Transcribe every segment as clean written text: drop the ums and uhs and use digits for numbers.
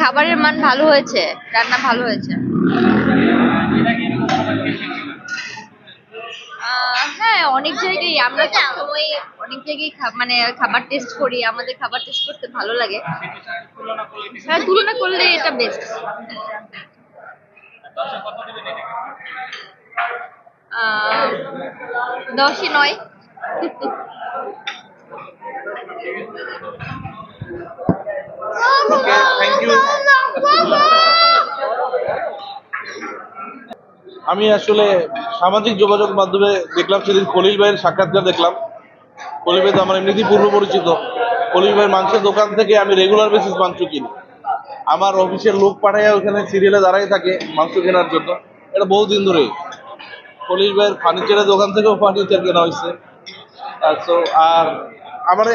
খাবারের মান ভালো হয়েছে, রান্না ভালো হয়েছে। হ্যাঁ, অনেক জায়গায় আমরা সবসময় অনেক জায়গায় মানে খাবার টেস্ট করি, আমাদের খাবার টেস্ট করতে ভালো লাগে। হ্যাঁ, তুলনা করলে এটা বেস্ট। 10-ই 9। Thank you. আমি আসলে সামাজিক যোগাযোগ মাধ্যমে দেখলাম সেদিন খলিল ভাইয়ের সাক্ষাৎকার দেখলাম। খলিল ভাই তো আমার এমনিতেই পূর্ব পরিচিত। খলিল ভাইয়ের মাংসের দোকান থেকে আমি রেগুলার বেসিস মাংস কিনি। আমার অফিসের লোক পাঠায় ওখানে সিরিয়ালে দাঁড়াই থাকে মাংস কেনার জন্য। এটা বহুদিন ধরেই খলিল ভাইয়ের ফার্নিচারের দোকান থেকেও ফার্নিচার কেনা হয়েছে। আর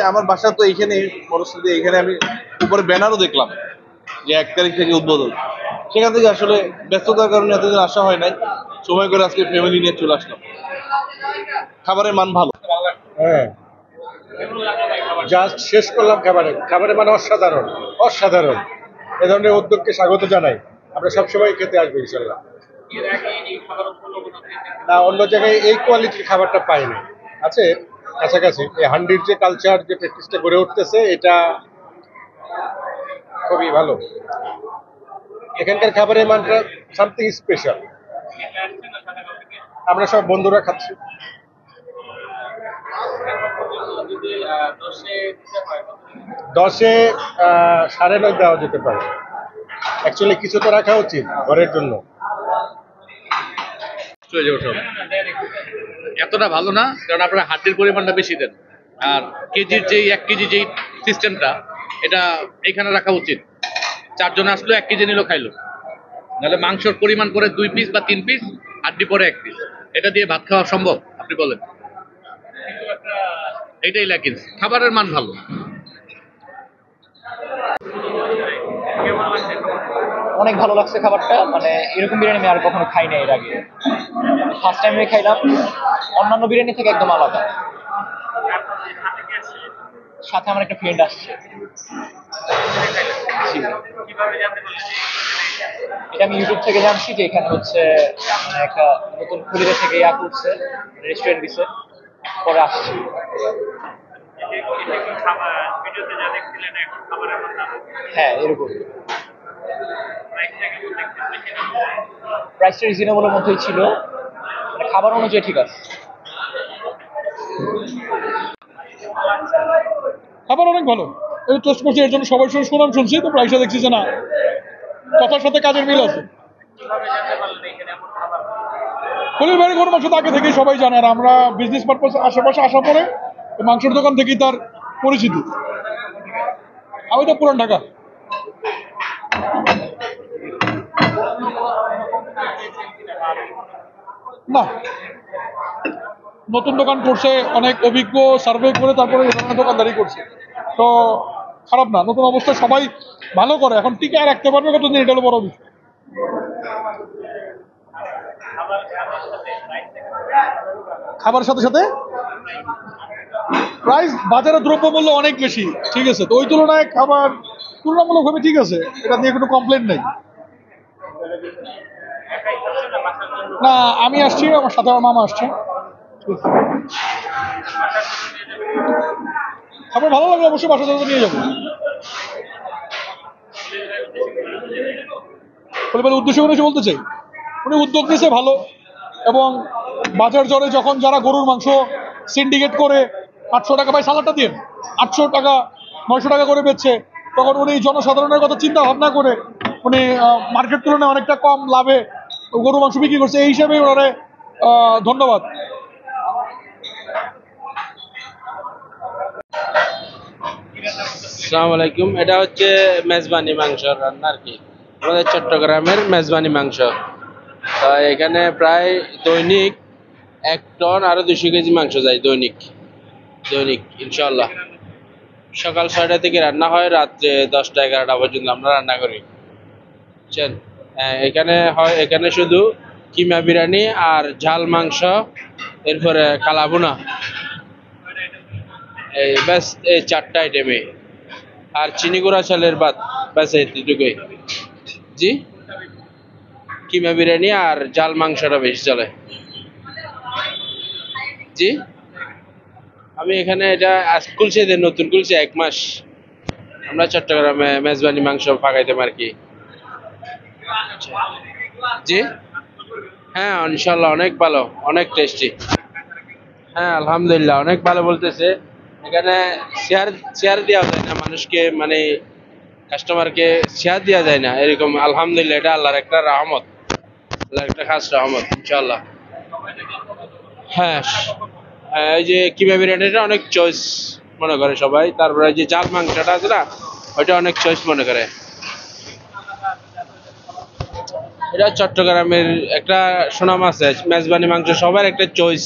আমার বাসা তো এইখানে পরিস্থিতি, এইখানে আমি উপরে ব্যানারও দেখলাম যে 1 তারিখ থেকে উদ্বোধন। সেখান থেকে আসলে ব্যস্ততার কারণে এতদিন আসা হয় নাই, সময় করে আজকে ফ্যামিলি নিয়ে চলে আসলাম। খাবারের মান ভালো। হ্যাঁ, জাস্ট শেষ করলাম। খাবারের মানে অসাধারণ অসাধারণ। এ ধরনের উদ্যোগকে স্বাগত জানাই। আমরা সবসময় খেতে আসবো ইনশাল্লাহ। না, অন্য জায়গায় এই কোয়ালিটির খাবারটা পাই না। আছে কাছাকাছি এই হান্ডির যে কালচার, যে প্র্যাকটিসটা গড়ে উঠতেছে, এটা খুবই ভালো। এখানকার খাবারের মানটা সামথিং স্পেশাল। আমরা সব বন্ধুরা খাচ্ছি। 10-এ 9.5 দেওয়া যেতে পারে। অ্যাকচুয়ালি কিছু তো রাখা উচিত ঘরের জন্য। এতটা ভালো না, কারণ আপনারা হাড্ডির পরিমাণটা বেশি দেন। আর কেজির যেই 1 কেজি যেই সিস্টেমটা, এটা এখানে রাখা উচিত। 4 জন আসলো 1 কেজি নিল, খাইলো। নাহলে মাংসর পরিমাণ করে 2 পিস বা 3 পিস, হাড্ডি পরে 1 পিস। এটা দিয়ে ভাত খাওয়া সম্ভব? আপনি বলেন। এটাই ল্যাকিংস। খাবারের মান ভালো। অনেক ভালো লাগছে খাবারটা। মানে এরকম বিরিয়ানি আমি আর কখনো খাই না এর আগে, ফার্স্ট টাইম খাইলাম। অন্যান্য বিরিয়ানি থেকে একদম আলাদা। সাথে আমার একটা ফ্রেন্ড আসছে। এটা আমি ইউটিউব থেকে জানছি যে এখানে হচ্ছে একটা নতুন খুলিতে থেকে করছে, রেস্টুরেন্ট দিছে, পরে আসছি। হ্যাঁ, এরকম প্রাইসটা রিজনেবলের মধ্যেই ছিল, মানে খাবার অনুযায়ী ঠিক আছে। খাবার অনেক ভালো। এই টেস্ট করছি, এর জন্য সবাই সুনাম শুনছি। তো প্রাইসটা দেখছি যে না, কথার সাথে কাজের মিল আছে। খলিল ভাইয়ের গরুর মাংস তো আগে থেকেই সবাই জানে, আর আমরা বিজনেস পারপাস আশেপাশে আসা পরে মাংসের দোকান থেকেই তার পরিচিতি। আমি তো পুরান ঢাকা। না, নতুন দোকান করছে, অনেক অভিজ্ঞ সার্ভে করে তারপরে এই ধরনের দোকানদারি করছে। তো খারাপ না, নতুন অবস্থায় সবাই ভালো করে। এখন টিকে আর রাখতে পারবে কতদিন, এটা হলো বড় বিষয়। খাবারের সাথে সাথে প্রাইস, বাজারে দ্রব্যমূল্য অনেক বেশি, ঠিক আছে। তো ওই তুলনায় খাবার তুলনামূলকভাবে ঠিক আছে, এটা নিয়ে কোনো কমপ্লেন নেই। না, আমি আসছি, আমার সাথে আমার মামা আসছে। খাবার ভালো লাগলে অবশ্যই বাসা থেকে নিয়ে যাবো। উদ্দেশ্য করে বলতে চাই, উনি উদ্যোগ নিয়েছে ভালো। এবং বাজার দরে যখন যারা গরুর মাংস সিন্ডিকেট করে 800 টাকা, ভাই সালাডটা দিয়ে 800 টাকা 900 টাকা করে বেচছে, তখন উনি জনসাধারণের কথা চিন্তা ভাবনা করে উনি মার্কেট তুলনায় অনেকটা কম লাভে গরু মাংস বিক্রি করছে। এই হিসাবে ওনারে ধন্যবাদ। আসসালামু আলাইকুম। এটা হচ্ছে মেজবানি মাংস রান্না আর কি, আমাদের চট্টগ্রামের মেজবানি মাংস। তো এখানে প্রায় দৈনিক 1 টন আরো 200 কেজি মাংস যায় দৈনিক ইনশাল্লাহ। সকাল 6টা থেকে রান্না হয়, রাত্রে 10টা 11টা পর্যন্ত আমরা রান্না করি, বুঝছেন। এখানে শুধু কিমা বিরিয়ানি আর ঝাল মাংস, এরপরে কালাভুনা, এই ব্যাস, এই 4টা আইটেমে। আর চিনি গুঁড়া চালের ভাত। ব্যাস এতটুকুই। জি, কিমা বিরিয়ানি আর জাল মাংসটা বেশি চলে। জি, আমি এখানে এটা আজ খুলছে, নতুন খুলছে 1 মাস। আমরা চট্টগ্রামে মেজবানি মাংস পাকাইতাম আর কি। জি, হ্যাঁ ইনশাল্লাহ অনেক ভালো, অনেক টেস্টি। হ্যাঁ আলহামদুলিল্লাহ অনেক ভালো বলতেছে। এখানে শেয়ার শেয়ার দেওয়া যায় না মানুষকে, মানে কাস্টমারকে শেয়ার দেওয়া যায় না এরকম। আলহামদুলিল্লাহ এটা আল্লাহর একটা রহমত, আল্লাহর একটা খাস রহমত ইনশাল্লাহ। হ্যাঁ, হ্যাঁ, এই যে কিমা বিরিয়ানিটা অনেক চয়েস মনে করে সবাই। তারপরে যে জাল মাংসটা আছে না, ওইটা অনেক চয়েস মনে করে। এটা চট্টগ্রামের একটা সুনাম আছে, মেজবানি মাংস সবার একটা চয়েস।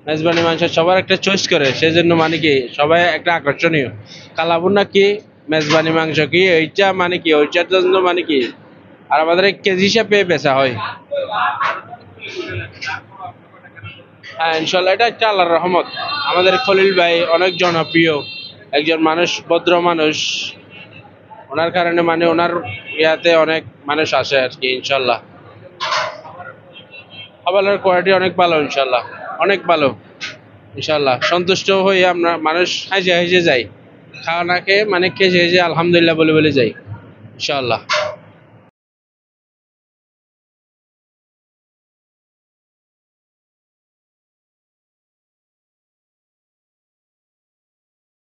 মেজবানি মাংস সবার একটা চয়েস করে, সেই জন্য মানে কি সবাই একটা আকর্ষণীয়। কালাবুনা কি, মেজবানি মাংস কি, ওইটা মানে কি, ওইটার জন্য মানে কি। আর আমাদের কেজি হিসাবে বেচা হয়। হ্যাঁ ইনশাল্লাহ এটা একটা আল্লাহর রহমত। আমাদের খলিল ভাই অনেক জনপ্রিয় একজন মানুষ, ভদ্র মানুষ। ওনার কারণে মানে ওনার ইয়াতে অনেক মানুষ আসে আর কি ইনশাল্লাহ। খাবারের কোয়ালিটি অনেক ভালো ইনশাল্লাহ, অনেক ভালো ইনশাল্লাহ। সন্তুষ্ট হয়ে আমরা মানুষ হাসে হাসে যাই, খাওয়া না খেয়ে মানে খেয়ে আলহামদুলিল্লাহ বলে বলে যাই ইনশাল্লাহ।